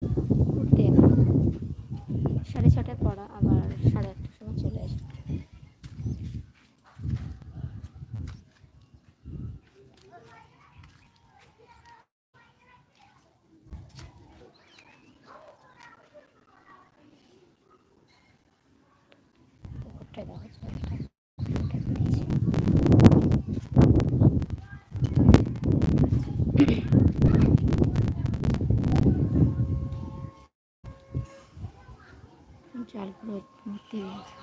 ঘুরতে এখন 6:30টায় পড়া, আবার 8:30টার সময় চলে আসবে। জালগুলো ভর্তি হয়ে গেছে।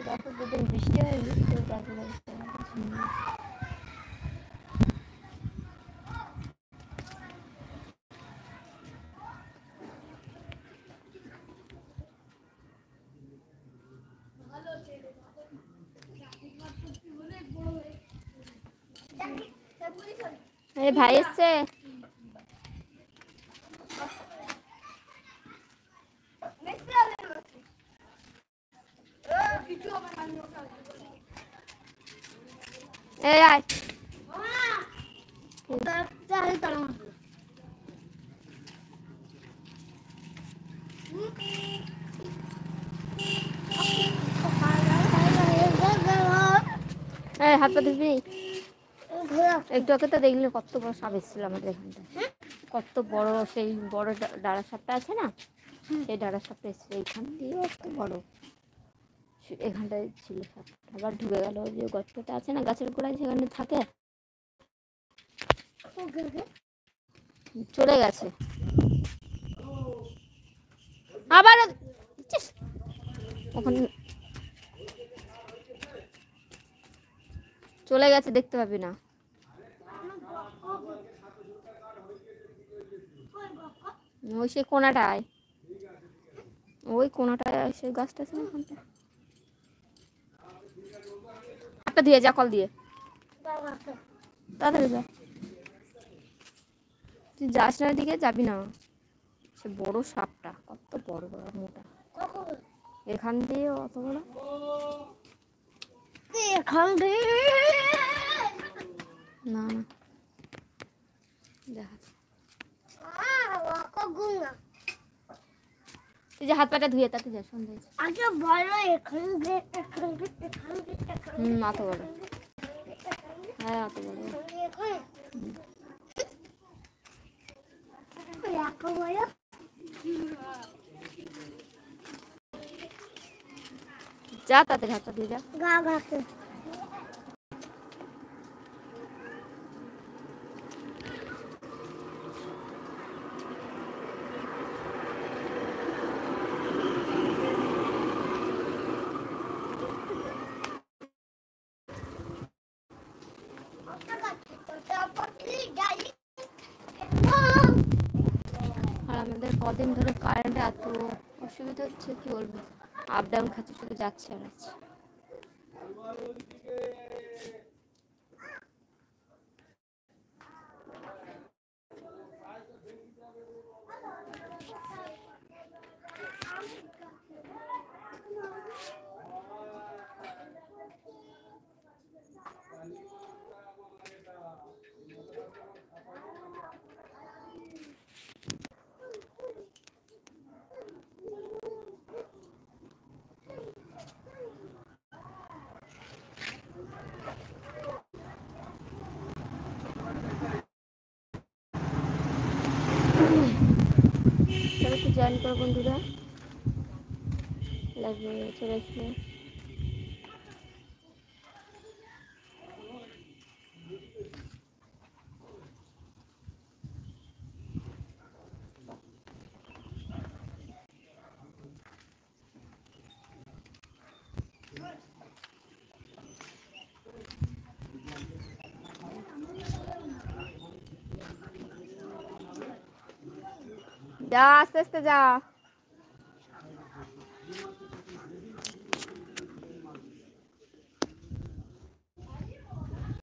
দেখো দুদিন বৃষ্টি হয়নি, তো গাছগুলো ভাই এসছে। এই আয় হাত পা ধুবি। একটু আগে তো দেখলি কত বড় সাপ এসেছিল আমাদের এখানটায়, কত বড় সেই বড় ডাড়া সাপটা আছে না, সেই ডাড়া সাপটা এসেছিল এইখান দিয়ে, কত বড় এখানটায় ছিল সাপ। আবার ঢুকে গেল যে গর্তটা আছে না গাছের গোড়ায়, সেখানে থাকে, চলে গেছে। আবার ওখানে চলে গেছে, দেখতে পাবি না। ওই সেই কোনাটায়, ওই কোনাটায় সেই গাছটা আছে না ওখানটা। একটা দিয়ে যা, কল দিয়ে তাড়াতাড়ি যা। তুই যাস না দিকে, যাবি না। সে বড় সাপটা কত বড় বড় মোটা, এখান দিয়ে অত বড়, এখান দিয়ে না না দেখা। তুই যে হাত পাটা ধুয়ে তাতে যা, সন্ধ্যা আগে বলো এখান দিয়ে অত বড়, হ্যাঁ অত বড়। যা তাতে হাত দিয়ে যা। আর আমাদের কদিন ধরে কারেন্টে এত অসুবিধা হচ্ছে, কি বলবো, আপ ডাউন খাচ্ছে, শুধু যাচ্ছে আর যাচ্ছে। সবাইকে জয়েন করো বন্ধুরা, লাইভে চলে আসবে। যা আস্তে আস্তে যা।